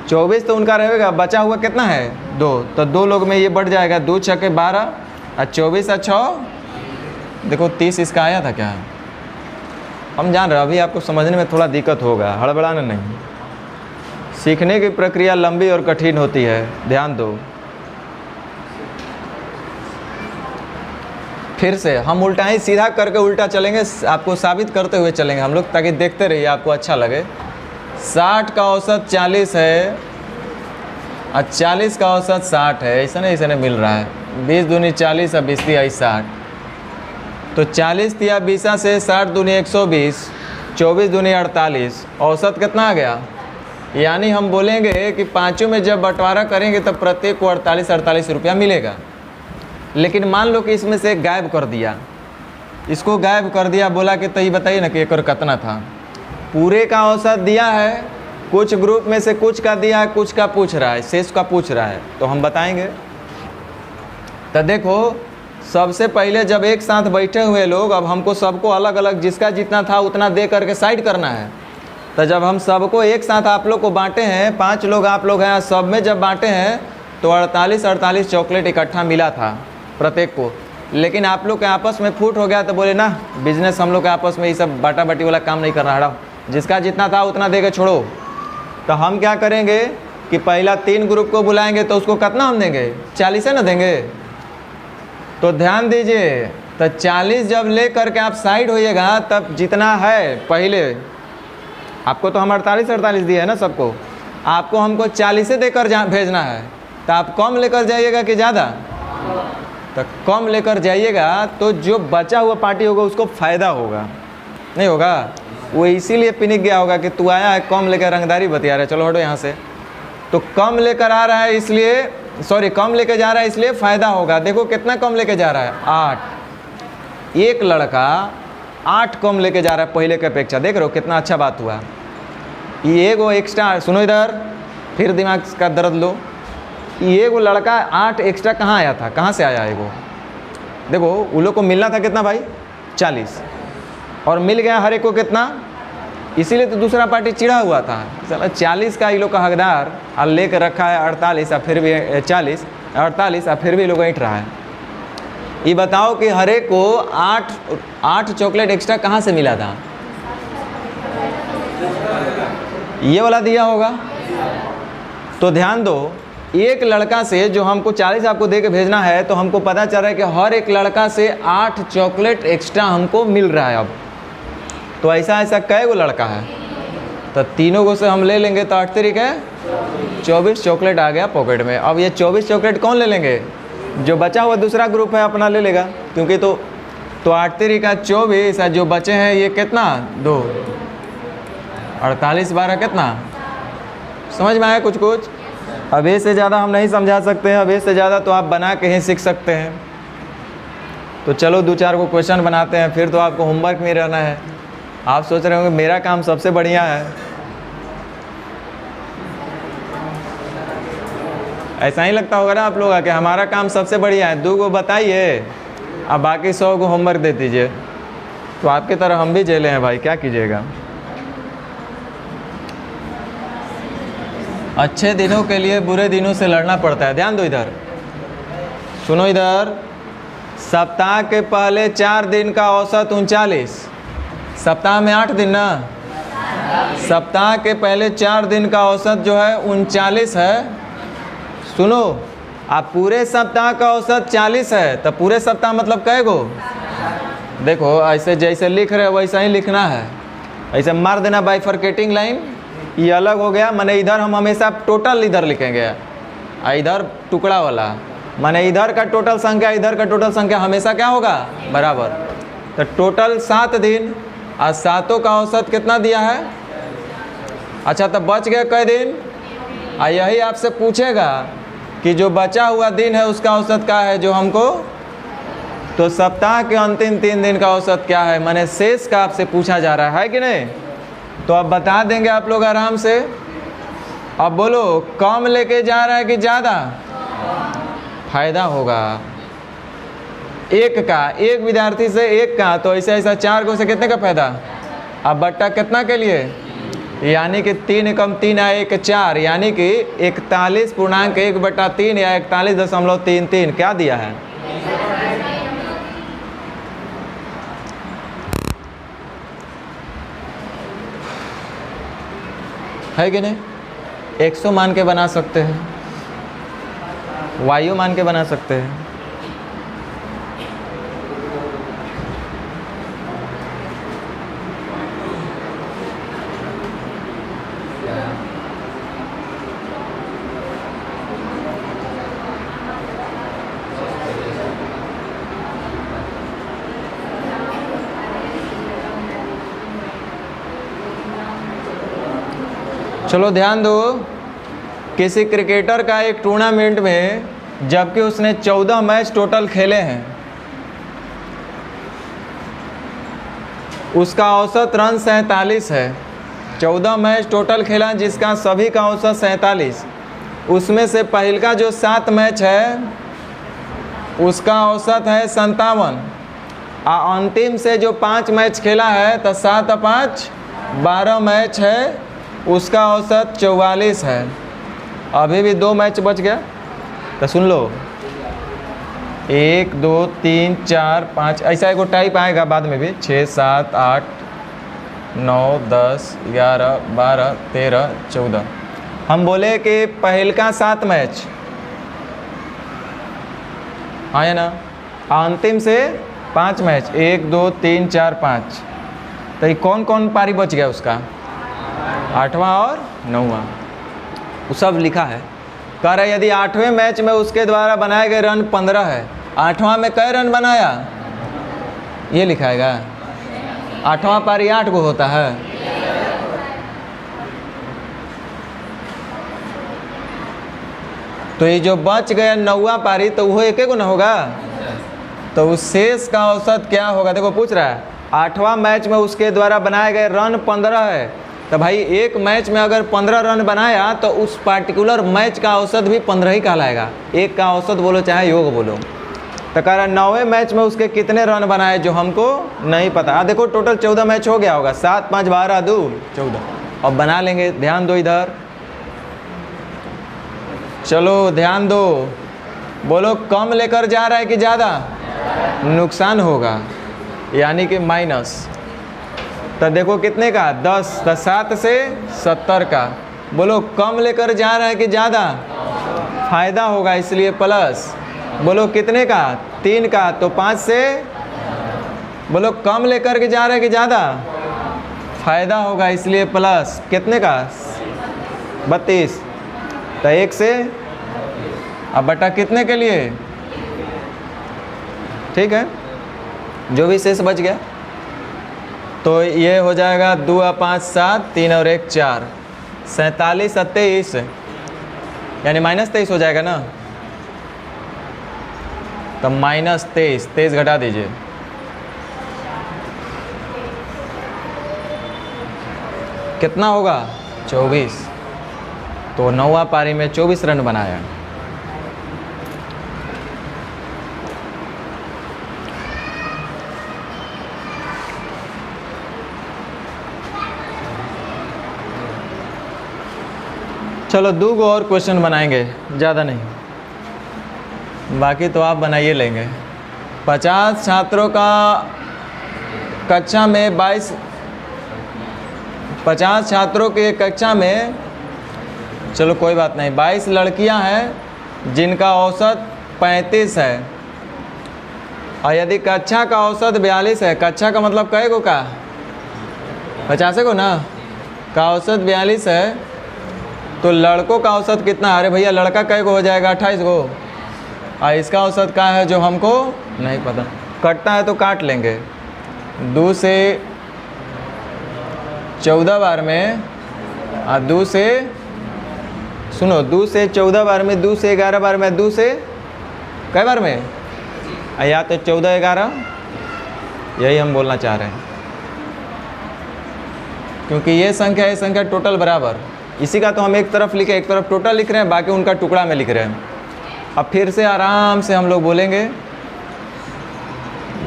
24 तो उनका रहेगा, बचा हुआ कितना है? 2, तो 2 लोग में ये बढ़ जाएगा। 2 छके 12, और 24 और 6, देखो 30 इसका आया था क्या? हम जान रहे हैं, अभी आपको समझने में थोड़ा दिक्कत होगा, हड़बड़ाना नहीं। सीखने की प्रक्रिया लंबी और कठिन होती है, ध्यान दो। फिर से हम उल्टा ही सीधा करके उल्टा चलेंगे, आपको साबित करते हुए चलेंगे हम लोग, ताकि देखते रहिए आपको अच्छा लगे। 60 का औसत 40 है और 40 का औसत 60 है, ऐसा नहीं मिल रहा है। 20 दूनी 40 और 20 तिहाई 60, तो 40 तिया 20 से 60 दूनी 120, 24 दूनी 48, औसत कितना आ गया? यानी हम बोलेंगे कि पाँचों में जब बंटवारा करेंगे तब प्रत्येक को 48 रुपया मिलेगा। लेकिन मान लो कि इसमें से गायब कर दिया, इसको गायब कर दिया, बोला कि तो ये बताइए ना कि एक और कितना था। पूरे का औसत दिया है, कुछ ग्रुप में से कुछ का दिया है, कुछ का पूछ रहा है, शेष का पूछ रहा है, तो हम बताएंगे। तो देखो सबसे पहले जब एक साथ बैठे हुए लोग, अब हमको सबको अलग अलग जिसका जितना था उतना दे करके साइड करना है। तो जब हम सबको एक साथ आप लोग को बांटे हैं, 5 लोग आप लोग हैं, सब में जब बांटे हैं तो 48 चॉकलेट इकट्ठा मिला था प्रत्येक को। लेकिन आप लोग के आपस में फूट हो गया तो बोले ना बिजनेस हम लोग के आपस में ये सब बाटा बाटी वाला काम नहीं करना, हटाओ, जिसका जितना था उतना दे के छोड़ो। तो हम क्या करेंगे कि पहला 3 ग्रुप को बुलाएंगे, तो उसको कितना हम देंगे? 40 ना देंगे। तो ध्यान दीजिए, तो 40 जब ले करके आप साइड होइएगा तब जितना है, पहले आपको तो हम 48 दिए है ना सबको, आपको हमको 40 देकर भेजना है। तो आप कम लेकर जाइएगा कि ज़्यादा? तो कम लेकर जाइएगा तो जो बचा हुआ पार्टी होगा उसको फ़ायदा होगा, नहीं होगा? वो इसीलिए पिनिक गया होगा कि तू आया है कम लेकर रंगदारी बतिया रहा है, चलो हटो यहाँ से। तो कम लेकर आ रहा है इसलिए, सॉरी कम लेकर जा रहा है इसलिए फ़ायदा होगा। देखो कितना कम लेकर जा रहा है? 8। एक लड़का 8 कम लेके जा रहा है पहले के अपेक्षा। देख रहे हो कितना अच्छा बात हुआ। ये वो एक्स्ट्रा, सुनो इधर, फिर दिमाग का दर्द लो। ये वो लड़का 8 एक्स्ट्रा कहाँ आया था? कहाँ से आया? एगो देखो उन लोग को मिलना था कितना भाई? 40, और मिल गया हर एक को कितना? इसीलिए तो दूसरा पार्टी चिढ़ा हुआ था, चलो 40 का ये लोग का हकदार और लेकर रखा है 48 और फिर भी 40 48 और फिर भी लोग ऐंठ रहा है। ये बताओ कि हर एक को 8 चॉकलेट एक्स्ट्रा कहाँ से मिला था? ये वाला दिया होगा। तो ध्यान दो, एक लड़का से जो हमको 40 आपको दे के भेजना है, तो हमको पता चल रहा है कि हर एक लड़का से 8 चॉकलेट एक्स्ट्रा हमको मिल रहा है। अब तो ऐसा कै गो लड़का है? तो तीनों को से हम ले लेंगे तो 8 तरीक है 24 चॉकलेट आ गया पॉकेट में। अब ये 24 चॉकलेट कौन ले लेंगे? जो बचा हुआ दूसरा ग्रुप है अपना ले लेगा, क्योंकि तो 8 तरीक 24 और जो बचे हैं ये कितना? 2 48 12 कितना? समझ में आया कुछ? अब इससे ज़्यादा हम नहीं समझा सकते हैं, अब इससे ज़्यादा तो आप बना के ही सीख सकते हैं। तो चलो 2-4 को क्वेश्चन बनाते हैं, फिर तो आपको होमवर्क में रहना है। आप सोच रहे होंगे मेरा काम सबसे बढ़िया है, ऐसा ही लगता होगा ना आप लोग कि हमारा काम सबसे बढ़िया है। 2 को बताइए अब बाकी 100 को होमवर्क दे दीजिए। तो आपकी तरह हम भी जेले हैं भाई, क्या कीजिएगा। अच्छे दिनों के लिए बुरे दिनों से लड़ना पड़ता है। ध्यान दो इधर, सुनो इधर। सप्ताह के पहले 4 दिन का औसत 39। सप्ताह में 8 दिन ना, सप्ताह के पहले 4 दिन का औसत जो है 39 है। सुनो, आप पूरे सप्ताह का औसत 40 है, तो पूरे सप्ताह मतलब कै गो? देखो ऐसे जैसे लिख रहे हो वैसा ही लिखना है। ऐसे मार देना बाइफरकेटिंग लाइन, ये अलग हो गया। माने इधर हम हमेशा टोटल इधर लिखेंगे, इधर टुकड़ा वाला, माने इधर का टोटल संख्या इधर का टोटल संख्या हमेशा क्या होगा? बराबर। तो टोटल 7 दिन और 7 का औसत कितना दिया है? अच्छा, तो बच गए कै दिन? यही आपसे पूछेगा कि जो बचा हुआ दिन है उसका औसत क्या है जो हमको, तो सप्ताह के अंतिम 3 दिन का औसत क्या है, माने शेष का आपसे पूछा जा रहा है कि नहीं? तो अब बता देंगे आप लोग आराम से। अब बोलो कम लेके जा रहा है कि ज़्यादा? फायदा होगा एक विद्यार्थी से 1 का, तो ऐसा 4 को से कितने का फायदा? अब बट्टा कितना के लिए? यानी कि 3 कम 3 आए 1 4, यानी कि 41.1/3 या 41.33 क्या दिया है? है कि नहीं? 100 मान के बना सकते हैं, वायु मान के बना सकते हैं। चलो ध्यान दो, किसी क्रिकेटर का एक टूर्नामेंट में जबकि उसने 14 मैच टोटल खेले हैं, उसका औसत रन 47 है। 14 मैच टोटल खेला जिसका सभी का औसत 47, उसमें से पहल का जो 7 मैच है उसका औसत है 57, और अंतिम से जो 5 मैच खेला है तो 7 और 5 12 मैच है, उसका औसत 44 है। अभी भी 2 मैच बच गया, तो सुन लो 1 2 3 4 5 ऐसा एक टाइप आएगा बाद में भी, 6 7 8 9 10 11 12 13 14। हम बोले कि पहल का 7 मैच हाँ है ना, अंतिम से 5 मैच 1 2 3 4 5, तो ये कौन कौन पारी बच गया उसका, 8वां और 9वां, वो सब लिखा है। कह रहे यदि 8वें मैच में उसके द्वारा बनाए गए रन 15 है, 8वां में कई रन बनाया ये लिखाएगा। 8वां पारी 8 को होता है, तो ये जो बच गया 9वां पारी तो वो एक को ना होगा, तो उस शेष का औसत क्या होगा। देखो पूछ रहा है 8वां मैच में उसके द्वारा बनाए गए रन 15 है, तो भाई एक मैच में अगर 15 रन बनाया तो उस पार्टिकुलर मैच का औसत भी 15 ही कहलाएगा। एक का औसत बोलो चाहे योग बोलो। तो कह रहा 9वें मैच में उसके कितने रन बनाए जो हमको नहीं पता। देखो टोटल 14 मैच हो गया होगा, 7 5 12 2 14। अब बना लेंगे, ध्यान दो इधर, चलो ध्यान दो, बोलो कम लेकर जा रहा है कि ज़्यादा, नुकसान होगा यानी कि माइनस। तो देखो कितने का 10, तो 7 से 70 का, बोलो कम लेकर जा रहा है कि ज़्यादा, फायदा होगा इसलिए प्लस। बोलो कितने का 3 का, तो 5 से, बोलो कम लेकर के जा रहा है कि ज़्यादा, फायदा होगा इसलिए प्लस। कितने का 32, तो 1 से, अब बटा कितने के लिए, ठीक है जो भी शेष बच गया, तो ये हो जाएगा 2 और 5 7, 3 और 1 4, 47 और 23 यानी -23 हो जाएगा ना, तो -23, 23 घटा दीजिए, कितना होगा 24। तो 9वां पारी में 24 रन बनाया। चलो 2 और क्वेश्चन बनाएंगे, ज़्यादा नहीं, बाकी तो आप बनाइए लेंगे। 50 छात्रों का कक्षा में 50 छात्रों के कक्षा में, चलो कोई बात नहीं, 22 लड़कियां हैं जिनका औसत 35 है, और यदि कक्षा का औसत 42 है, कक्षा का मतलब कई गो का 50 को ना, का औसत 42 है, तो लड़कों का औसत कितना, अरे भैया लड़का कई को हो जाएगा 28 को, और इसका औसत क्या है जो हमको नहीं पता। कटता है तो काट लेंगे, 2 से 14 बार में, और 2 से, सुनो 2 से 14 बार में, 2 से 11 बार में, 2 से कई बार में, या तो 14 11, यही हम बोलना चाह रहे हैं, क्योंकि ये संख्या टोटल बराबर, इसी का तो हम एक तरफ लिखे, एक तरफ टोटल लिख रहे हैं, बाकी उनका टुकड़ा में लिख रहे हैं। अब फिर से आराम से हम लोग बोलेंगे,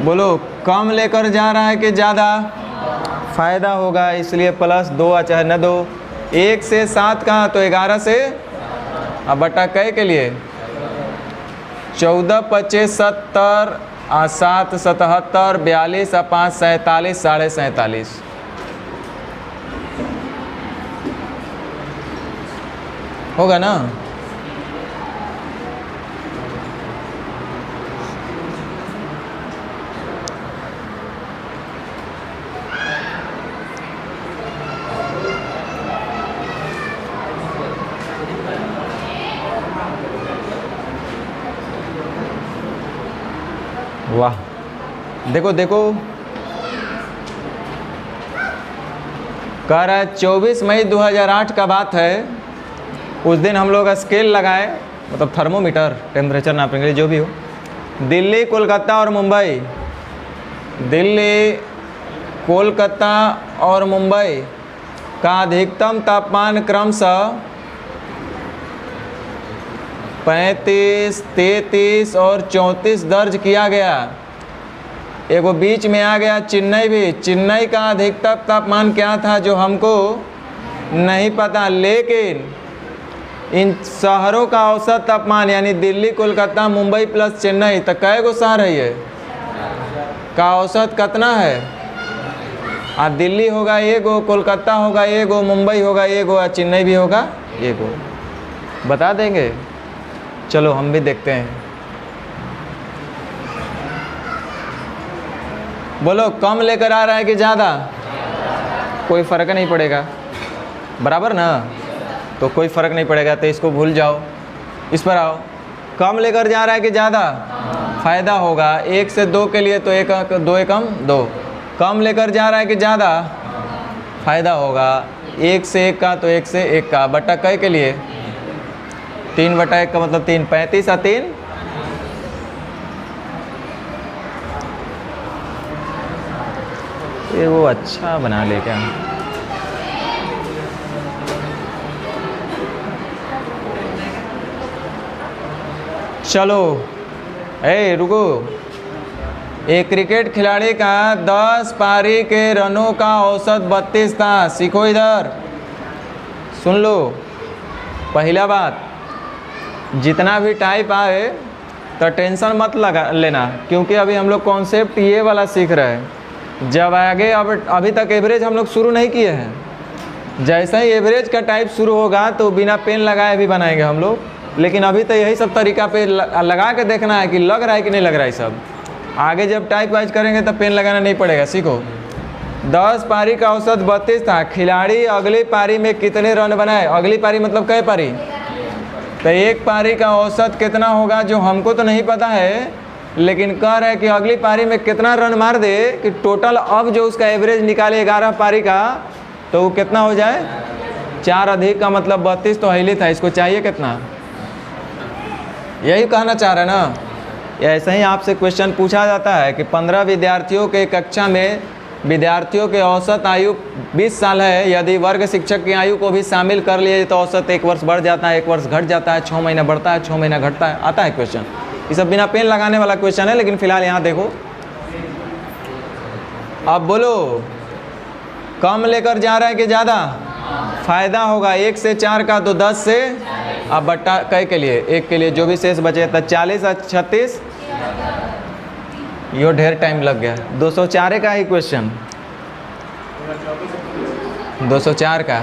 बोलो कम लेकर जा रहा है कि ज़्यादा, फ़ायदा होगा इसलिए प्लस, 2 चाहे न 2, 1 से 7 का तो 11 से, अब बटा कई के लिए 14 25 70, 7 77, 42 और 5 47, 47.5। होगा ना। वाह, देखो देखो कह रहा है 24 मई 2008 का बात है। उस दिन हम लोग स्केल लगाए, मतलब थर्मोमीटर, टेम्परेचर नापने के लिए जो भी हो। दिल्ली, कोलकाता और मुंबई, दिल्ली, कोलकाता और मुंबई का अधिकतम तापमान क्रमशः 35, 33 और 34 दर्ज किया गया। एगो बीच में आ गया चेन्नई भी। चेन्नई का अधिकतम तापमान क्या था जो हमको नहीं पता, लेकिन इन शहरों का औसत तापमान यानी दिल्ली, कोलकाता, मुंबई प्लस चेन्नई, तो कै गो शहर है ये का औसत कितना है? दिल्ली होगा एगो, कोलकाता होगा एगो, मुंबई होगा एगो, चेन्नई भी होगा एगो। बता देंगे? चलो हम भी देखते हैं। बोलो, कम लेकर आ रहा है कि ज़्यादा? कोई फ़र्क नहीं पड़ेगा, बराबर ना? तो कोई फ़र्क नहीं पड़ेगा, तो इसको भूल जाओ। इस पर आओ, कम लेकर जा रहा है कि ज़्यादा? फ़ायदा होगा। 1 से 2 के लिए तो 2 एकम 2। कम लेकर जा रहा है कि ज़्यादा? फ़ायदा होगा। 1 से 1 का तो 1 से 1 का, बटा कै के लिए? 3/1 का मतलब 3, 35 और 3 ये वो अच्छा बना ले क्या? चलो, रुको। एक क्रिकेट खिलाड़ी का 10 पारी के रनों का औसत 32 था। सीखो, इधर सुन लो। पहला बात, जितना भी टाइप आए तो टेंशन मत लगा लेना, क्योंकि अभी हम लोग कॉन्सेप्ट ये वाला सीख रहे हैं। जब आगे अभी तक एवरेज हम लोग शुरू नहीं किए हैं। जैसे ही एवरेज का टाइप शुरू होगा तो बिना पेन लगाए भी बनाएंगे हम लोग, लेकिन अभी तो यही सब तरीका पे लगा के देखना है कि लग रहा है कि नहीं लग रहा है सब। आगे जब टाइप वाइज करेंगे तब पेन लगाना नहीं पड़ेगा। सीखो। 10 पारी का औसत 32 था। खिलाड़ी अगली पारी में कितने रन बनाए? अगली पारी मतलब कै पारी? तो एक पारी का औसत कितना होगा जो हमको तो नहीं पता है, लेकिन कह रहे हैं कि अगली पारी में कितना रन मार दे कि टोटल अब जो उसका एवरेज निकाले 11 पारी का, तो वो कितना हो जाए? 4 अधिक का मतलब 32 तो हिली था। इसको चाहिए कितना? यही कहना चाह रहे हैं ना? ऐसे ही आपसे क्वेश्चन पूछा जाता है कि 15 विद्यार्थियों के कक्षा में विद्यार्थियों के औसत आयु 20 साल है। यदि वर्ग शिक्षक की आयु को भी शामिल कर लिए तो औसत 1 वर्ष बढ़ जाता है, 1 वर्ष घट जाता है, 6 महीना बढ़ता है, 6 महीना घटता है। आता है क्वेश्चन। ये सब बिना पेन लगाने वाला क्वेश्चन है, लेकिन फिलहाल यहाँ देखो। अब बोलो, कम लेकर जा रहा है कि ज़्यादा? फ़ायदा होगा। 1 से 4 का तो 10 से, अब बट्टा कै के लिए? 1 के लिए, जो भी शेष बचे तो 40 और 36। यो ढेर टाइम लग गया। 204 का ही क्वेश्चन, 204 का।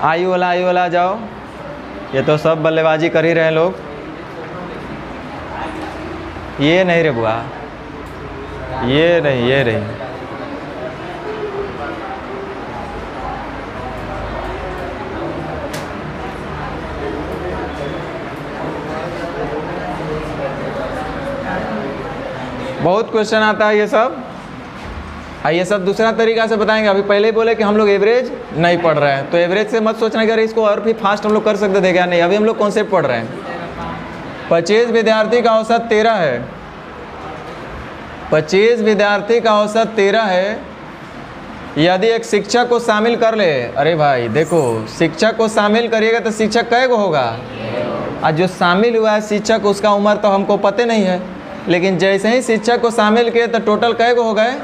आयु वाला जाओ। ये तो सब बल्लेबाजी कर ही रहे हैं लोग। ये नहीं रे बुआ, ये नहीं, ये नहीं। बहुत क्वेश्चन आता है ये सब। ये सब दूसरा तरीका से बताएंगे। अभी पहले ही बोले कि हम लोग एवरेज नहीं पढ़ रहे हैं, तो एवरेज से मत सोचना कि अरे इसको और भी फास्ट हम लोग कर सकते थे क्या। नहीं, अभी हम लोग कॉन्सेप्ट पढ़ रहे हैं। 25 विद्यार्थी का औसत 13 है। 25 विद्यार्थी का औसत 13 है। यदि एक शिक्षक को शामिल कर ले, अरे भाई देखो, शिक्षक को शामिल करिएगा तो शिक्षक कै गो होगा? और जो शामिल हुआ है शिक्षक, उसका उम्र तो हमको पता नहीं है, लेकिन जैसे ही शिक्षक को शामिल किए तो टोटल कै गो हो गए?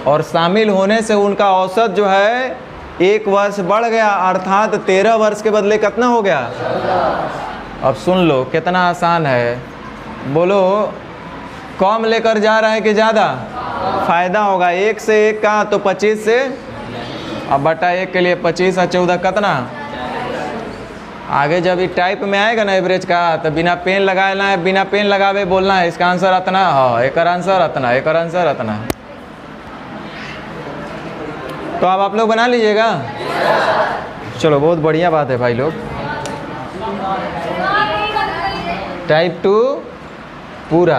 और शामिल होने से उनका औसत जो है 1 वर्ष बढ़ गया, अर्थात 13 वर्ष के बदले कितना हो गया? अब सुन लो कितना आसान है। बोलो, कम लेकर जा रहा है कि ज़्यादा? फ़ायदा होगा। 1 से 1 का तो 25 से, अब बटा 1 के लिए 25 और 14 कितना? आगे जब ये टाइप में आएगा ना एवरेज का, तो बिना पेन लगाना है, बिना पेन लगावे बोलना है इसका आंसर इतना। हाँ, एक आंसर इतना, एक आंसर इतना। तो अब आप लोग बना लीजिएगा। चलो, बहुत बढ़िया बात है भाई लोग। टाइप 2 पूरा।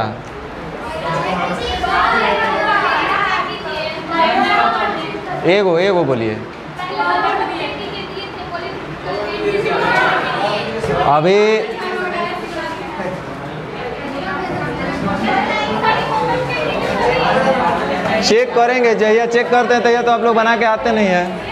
एगो बोलिए। अभी चेक करेंगे, जहिया चेक करते हैं तहिया तो आप लोग बना के आते नहीं हैं।